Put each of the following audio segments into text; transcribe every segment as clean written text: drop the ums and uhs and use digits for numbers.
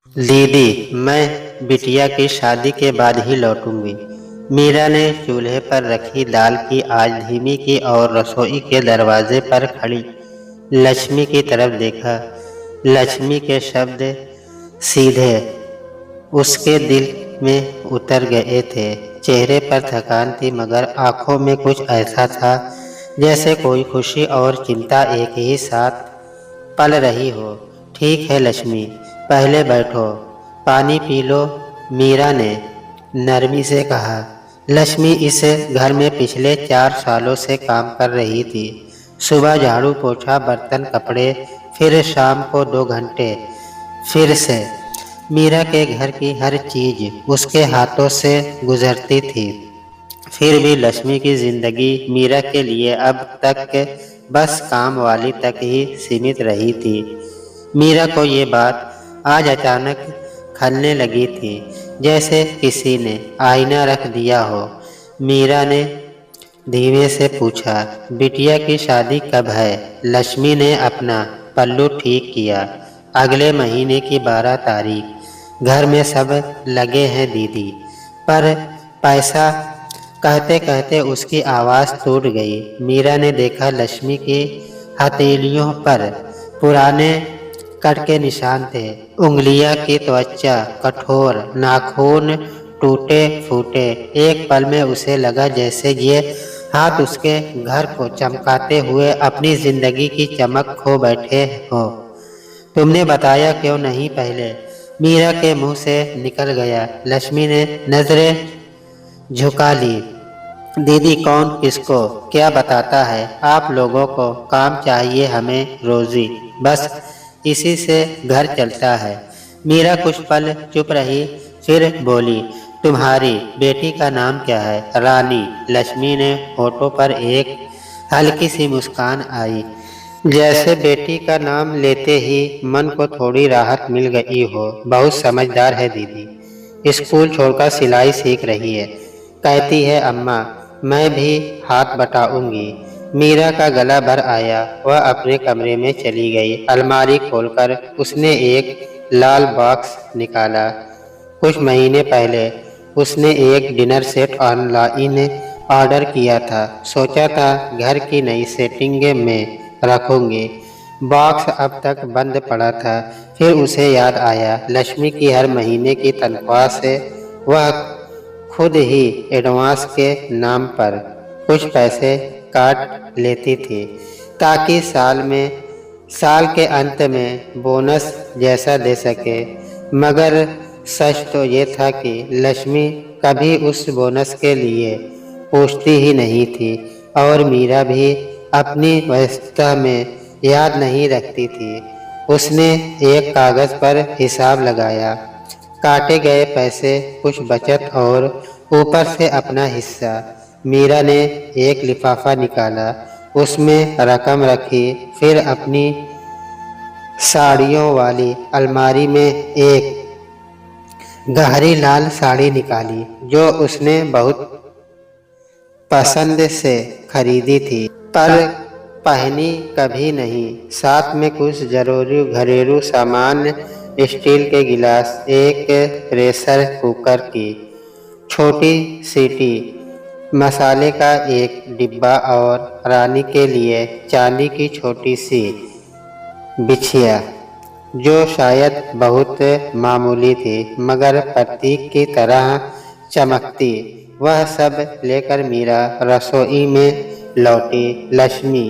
दीदी, मैं बिटिया की शादी के बाद ही लौटूंगी। मीरा ने चूल्हे पर रखी दाल की आंच धीमी की और रसोई के दरवाजे पर खड़ी लक्ष्मी की तरफ देखा। लक्ष्मी के शब्द सीधे उसके दिल में उतर गए थे। चेहरे पर थकान थी मगर आंखों में कुछ ऐसा था जैसे कोई खुशी और चिंता एक ही साथ पल रही हो। ठीक है लक्ष्मी, पहले बैठो, पानी पी लो, मीरा ने नरमी से कहा। लक्ष्मी इस घर में पिछले 4 सालों से काम कर रही थी। सुबह झाड़ू पोछा, बर्तन, कपड़े, फिर शाम को 2 घंटे फिर से। मीरा के घर की हर चीज उसके हाथों से गुजरती थी। फिर भी लक्ष्मी की जिंदगी मीरा के लिए अब तक बस काम वाली तक ही सीमित रही थी। मीरा को ये बात आज अचानक खलने लगी थी, जैसे किसी ने आईना रख दिया हो। मीरा ने धीमे से पूछा, बिटिया की शादी कब है? लक्ष्मी ने अपना पल्लू ठीक किया। अगले महीने की 12 तारीख। घर में सब लगे हैं दीदी, पर पैसा। कहते कहते उसकी आवाज़ टूट गई। मीरा ने देखा लक्ष्मी की हथेलियों पर पुराने कट के निशान थे। उंगलियां की त्वचा कठोर, नाखून टूटे फूटे। एक पल में उसे लगा जैसे ये हाथ उसके घर को चमकाते हुए अपनी जिंदगी की चमक खो बैठे हो। तुमने बताया क्यों नहीं पहले? मीरा के मुंह से निकल गया। लक्ष्मी ने नजरें झुका ली। दीदी, कौन किसको क्या बताता है? आप लोगों को काम चाहिए, हमें रोजी, बस इसी से घर चलता है। मीरा कुछ पल चुप रही, फिर बोली, तुम्हारी बेटी का नाम क्या है? रानी। लक्ष्मी ने होठों पर एक हल्की सी मुस्कान आई, जैसे बेटी का नाम लेते ही मन को थोड़ी राहत मिल गई हो। बहुत समझदार है दीदी, स्कूल छोड़कर सिलाई सीख रही है। कहती है अम्मा मैं भी हाथ बटाऊंगी। मीरा का गला भर आया। वह अपने कमरे में चली गई। अलमारी खोलकर उसने एक लाल बॉक्स निकाला। कुछ महीने पहले उसने एक डिनर सेट ऑनलाइन ऑर्डर किया था। सोचा था घर की नई सेटिंग में रखूंगी। बॉक्स अब तक बंद पड़ा था। फिर उसे याद आया लक्ष्मी की हर महीने की तनख्वाह से वह खुद ही एडवांस के नाम पर कुछ पैसे काट लेती थी, ताकि साल के अंत में बोनस जैसा दे सके। मगर सच तो ये था कि लक्ष्मी कभी उस बोनस के लिए पूछती ही नहीं थी और मीरा भी अपनी व्यस्तता में याद नहीं रखती थी। उसने एक कागज पर हिसाब लगाया, काटे गए पैसे, कुछ बचत और ऊपर से अपना हिस्सा। मीरा ने एक लिफाफा निकाला, उसमें रकम रखी, फिर अपनी साड़ियों वाली अलमारी में एक गहरी लाल साड़ी निकाली जो उसने बहुत पसंद से खरीदी थी, पर पहनी कभी नहीं। साथ में कुछ जरूरी घरेलू सामान, स्टील के गिलास, एक प्रेशर कुकर की छोटी सीटी, मसाले का एक डिब्बा और रानी के लिए चांदी की छोटी सी बिछिया, जो शायद बहुत मामूली थी मगर प्रतीक की तरह चमकती। वह सब लेकर मीरा रसोई में लौटी। लक्ष्मी,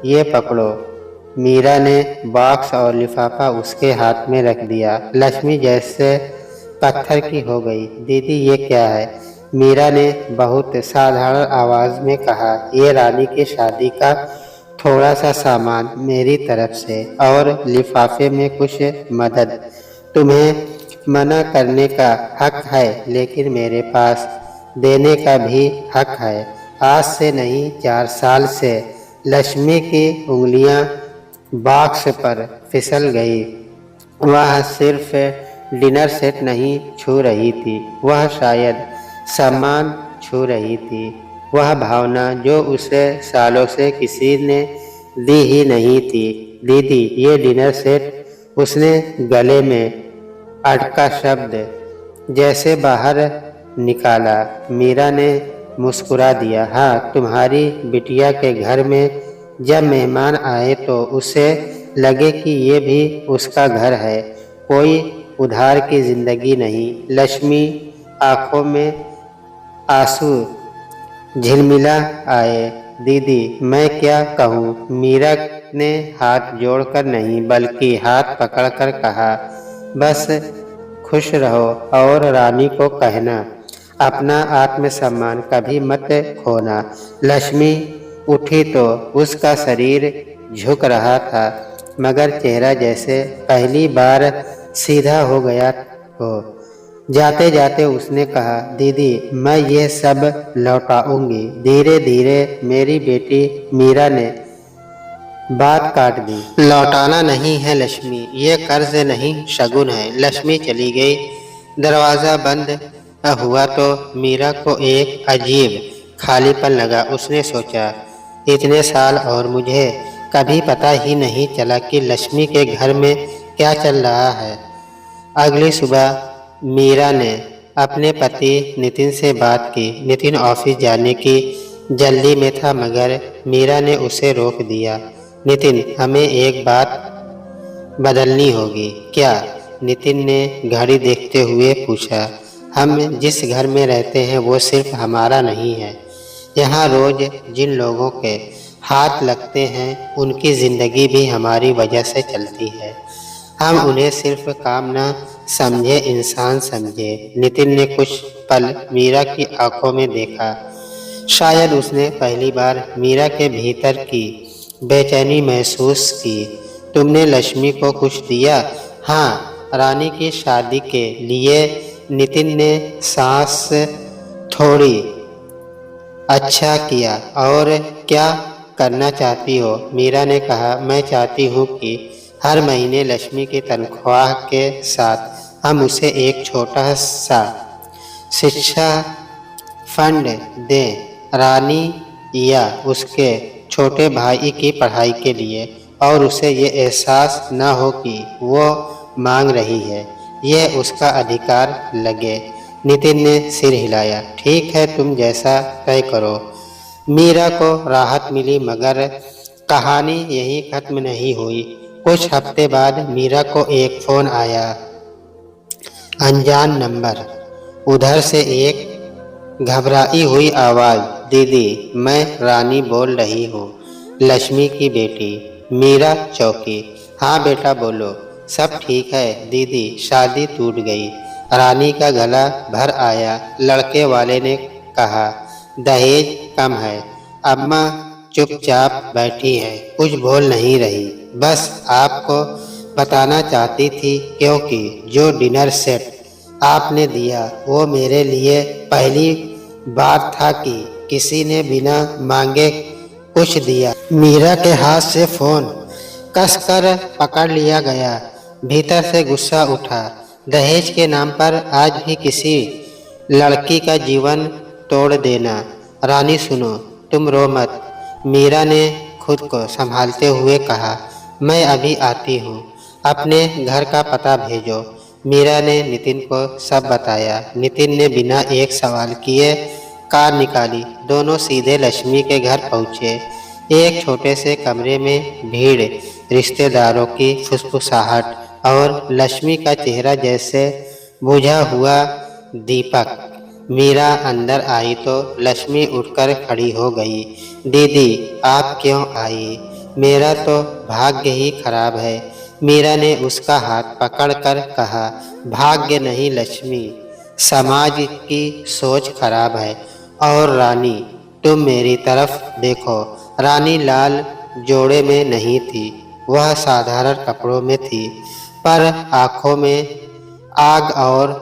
ये पकड़ो। मीरा ने बॉक्स और लिफाफा उसके हाथ में रख दिया। लक्ष्मी जैसे पत्थर की हो गई। दीदी, ये क्या है? मीरा ने बहुत साधारण आवाज में कहा, ये रानी की शादी का थोड़ा सा सामान मेरी तरफ से, और लिफाफे में कुछ मदद। तुम्हें मना करने का हक है, लेकिन मेरे पास देने का भी हक है। आज से नहीं, 4 साल से। लक्ष्मी की उंगलियां बॉक्स पर फिसल गई। वह सिर्फ डिनर सेट नहीं छू रही थी, वह शायद सम्मान छू रही थी। वह भावना जो उसे सालों से किसी ने दी ही नहीं थी। दीदी, ये डिनर सेट। उसने गले में अटका शब्द जैसे बाहर निकाला। मीरा ने मुस्कुरा दिया। हाँ, तुम्हारी बिटिया के घर में जब मेहमान आए तो उसे लगे कि ये भी उसका घर है, कोई उधार की जिंदगी नहीं। लक्ष्मी आंखों में आंसू झिलमिला आए। दीदी, मैं क्या कहूँ? मीरा ने हाथ जोड़कर नहीं बल्कि हाथ पकड़कर कहा, बस खुश रहो और रानी को कहना अपना आत्मसम्मान कभी मत खोना। लक्ष्मी उठी तो उसका शरीर झुक रहा था, मगर चेहरा जैसे पहली बार सीधा हो गया हो। जाते जाते उसने कहा, दीदी, मैं ये सब लौटाऊंगी धीरे धीरे। मेरी बेटी मीरा ने बात काट दी। लौटाना नहीं है लक्ष्मी, ये कर्ज नहीं शगुन है। लक्ष्मी चली गई। दरवाजा बंद हुआ तो मीरा को एक अजीब खालीपन लगा। उसने सोचा, इतने साल और मुझे कभी पता ही नहीं चला कि लक्ष्मी के घर में क्या चल रहा है। अगली सुबह मीरा ने अपने पति नितिन से बात की। नितिन ऑफिस जाने की जल्दी में था, मगर मीरा ने उसे रोक दिया। नितिन, हमें एक बात बदलनी होगी। क्या? नितिन ने घड़ी देखते हुए पूछा। हम जिस घर में रहते हैं वो सिर्फ हमारा नहीं है। यहाँ रोज जिन लोगों के हाथ लगते हैं उनकी जिंदगी भी हमारी वजह से चलती है। हम उन्हें सिर्फ काम न समझे, इंसान समझे। नितिन ने कुछ पल मीरा की आंखों में देखा। शायद उसने पहली बार मीरा के भीतर की बेचैनी महसूस की। तुमने लक्ष्मी को कुछ दिया? हाँ, रानी की शादी के लिए। नितिन ने सांस छोड़ी। अच्छा किया। और क्या करना चाहती हो? मीरा ने कहा, मैं चाहती हूँ कि हर महीने लक्ष्मी की तनख्वाह के साथ हम उसे एक छोटा सा शिक्षा फंड दें, रानी या उसके छोटे भाई की पढ़ाई के लिए, और उसे ये एहसास न हो कि वो मांग रही है, यह उसका अधिकार लगे। नितिन ने सिर हिलाया। ठीक है, तुम जैसा तय करो। मीरा को राहत मिली, मगर कहानी यही खत्म नहीं हुई। कुछ हफ्ते बाद मीरा को एक फोन आया। अनजान नंबर। उधर से एक घबराई हुई आवाज, दीदी, मैं रानी बोल रही हूँ, लक्ष्मी की बेटी। मीरा चौंकी। हाँ बेटा, बोलो। सब ठीक है दीदी, शादी टूट गई। रानी का गला भर आया। लड़के वाले ने कहा, दहेज कम है। अम्मा चुपचाप बैठी है, कुछ बोल नहीं रही। बस आपको बताना चाहती थी क्योंकि जो डिनर सेट आपने दिया वो मेरे लिए पहली बार था कि किसी ने बिना मांगे कुछ दिया। मीरा के हाथ से फोन कसकर पकड़ लिया गया। भीतर से गुस्सा उठा। दहेज के नाम पर आज भी किसी लड़की का जीवन तोड़ देना। रानी सुनो, तुम रो मत। मीरा ने खुद को संभालते हुए कहा, मैं अभी आती हूँ, अपने घर का पता भेजो। मीरा ने नितिन को सब बताया। नितिन ने बिना एक सवाल किए कार निकाली। दोनों सीधे लक्ष्मी के घर पहुँचे। एक छोटे से कमरे में भीड़, रिश्तेदारों की फुसफुसाहट और लक्ष्मी का चेहरा जैसे बुझा हुआ दीपक। मीरा अंदर आई तो लक्ष्मी उठकर खड़ी हो गई। दीदी, आप क्यों आई? मेरा तो भाग्य ही खराब है। मीरा ने उसका हाथ पकड़कर कहा, भाग्य नहीं लक्ष्मी, समाज की सोच खराब है। और रानी, तुम मेरी तरफ देखो। रानी लाल जोड़े में नहीं थी, वह साधारण कपड़ों में थी, पर आंखों में आग और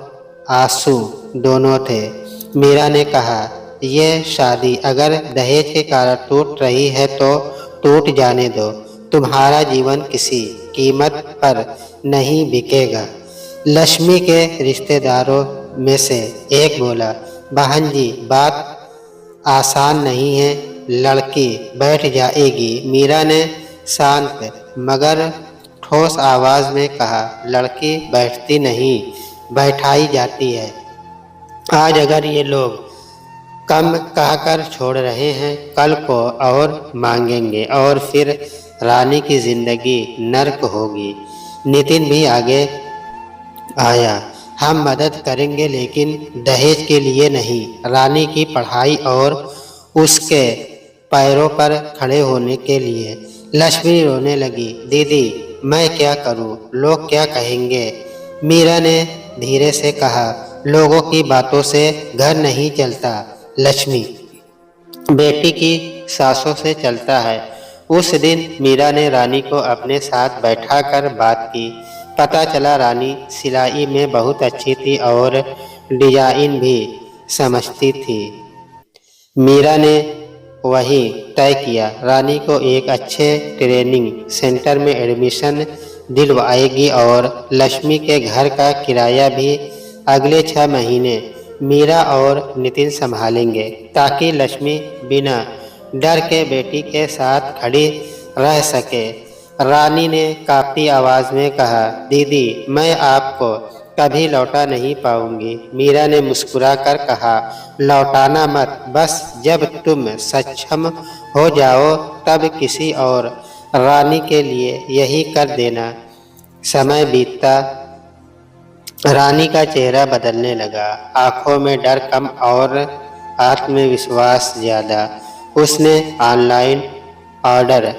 आंसू दोनों थे। मीरा ने कहा, यह शादी अगर दहेज के कारण टूट रही है तो टूट जाने दो। तुम्हारा जीवन किसी कीमत पर नहीं बिकेगा। लक्ष्मी के रिश्तेदारों में से एक बोला, बहन जी, बात आसान नहीं है, लड़की बैठ जाएगी। मीरा ने शांत मगर ठोस आवाज में कहा, लड़की बैठती नहीं, बैठाई जाती है। आज अगर ये लोग कम कहकर छोड़ रहे हैं, कल को और मांगेंगे और फिर रानी की जिंदगी नर्क होगी। नितिन भी आगे आया, हम मदद करेंगे लेकिन दहेज के लिए नहीं, रानी की पढ़ाई और उसके पैरों पर खड़े होने के लिए। लक्ष्मी रोने लगी, दीदी मैं क्या करूं, लोग क्या कहेंगे। मीरा ने धीरे से कहा, लोगों की बातों से घर नहीं चलता लक्ष्मी, बेटी की सासों से चलता है। उस दिन मीरा ने रानी को अपने साथ बैठाकर बात की। पता चला रानी सिलाई में बहुत अच्छी थी और डिजाइन भी समझती थी। मीरा ने वही तय किया, रानी को एक अच्छे ट्रेनिंग सेंटर में एडमिशन दिलवाएगी और लक्ष्मी के घर का किराया भी अगले 6 महीने मीरा और नितिन संभालेंगे, ताकि लक्ष्मी बिना डर के बेटी के साथ खड़ी रह सके। रानी ने कांपती आवाज में कहा, दीदी मैं आपको कभी लौटा नहीं पाऊंगी। मीरा ने मुस्कुराकर कहा, लौटाना मत, बस जब तुम सक्षम हो जाओ तब किसी और रानी के लिए यही कर देना। समय बीतता, रानी का चेहरा बदलने लगा, आंखों में डर कम और आत्मविश्वास ज़्यादा। उसने ऑनलाइन ऑर्डर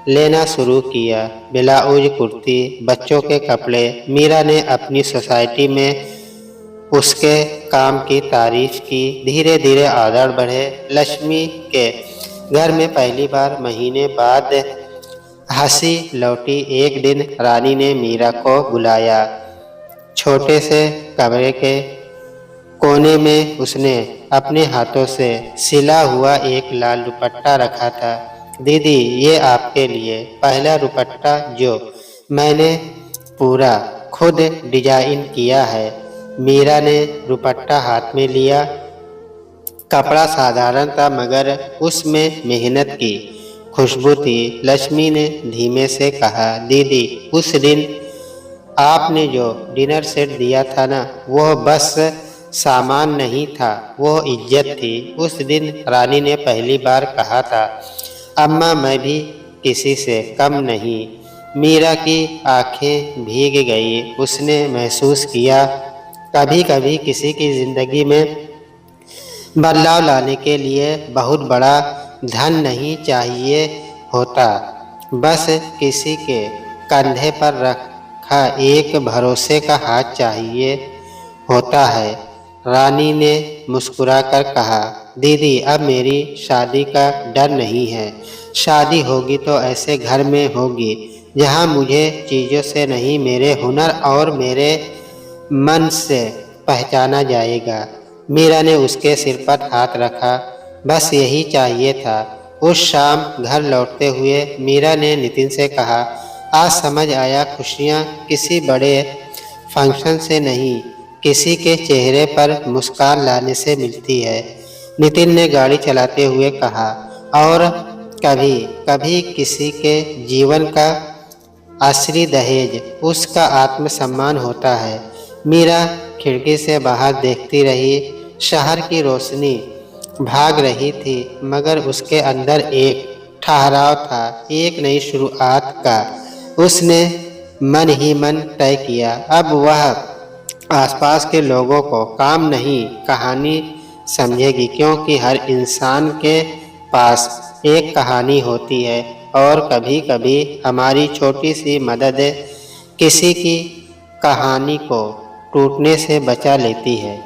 लेना शुरू किया, ब्लाउज, कुर्ती, बच्चों के कपड़े। मीरा ने अपनी सोसाइटी में उसके काम की तारीफ की। धीरे धीरे ऑर्डर बढ़े। लक्ष्मी के घर में पहली बार महीने बाद हंसी लौटी। एक दिन रानी ने मीरा को बुलाया। छोटे से कमरे के कोने में उसने अपने हाथों से सिला हुआ एक लाल दुपट्टा रखा था। दीदी ये आपके लिए पहला दुपट्टा जो मैंने पूरा खुद डिजाइन किया है। मीरा ने दुपट्टा हाथ में लिया। कपड़ा साधारण था मगर उसमें मेहनत की खुशबू थी। लक्ष्मी ने धीमे से कहा, दीदी उस दिन आपने जो डिनर सेट दिया था ना, वह बस सामान नहीं था, वो इज्जत थी। उस दिन रानी ने पहली बार कहा था, अम्मा मैं भी किसी से कम नहीं। मीरा की आंखें भीग गई। उसने महसूस किया, कभी कभी किसी की जिंदगी में बदलाव लाने के लिए बहुत बड़ा धन नहीं चाहिए होता, बस किसी के कंधे पर रखा एक भरोसे का हाथ चाहिए होता है। रानी ने मुस्कुराकर कहा, दीदी अब मेरी शादी का डर नहीं है। शादी होगी तो ऐसे घर में होगी जहां मुझे चीज़ों से नहीं, मेरे हुनर और मेरे मन से पहचाना जाएगा। मीरा ने उसके सिर पर हाथ रखा, बस यही चाहिए था। उस शाम घर लौटते हुए मीरा ने नितिन से कहा, आज समझ आया, खुशियाँ किसी बड़े फंक्शन से नहीं, किसी के चेहरे पर मुस्कान लाने से मिलती है। नितिन ने गाड़ी चलाते हुए कहा, और कभी कभी किसी के जीवन का असली दहेज उसका आत्मसम्मान होता है। मीरा खिड़की से बाहर देखती रही। शहर की रोशनी भाग रही थी मगर उसके अंदर एक ठहराव था, एक नई शुरुआत का। उसने मन ही मन तय किया, अब वह आसपास के लोगों को काम नहीं कहानी समझेगी, क्योंकि हर इंसान के पास एक कहानी होती है और कभी कभी हमारी छोटी सी मदद किसी की कहानी को टूटने से बचा लेती है।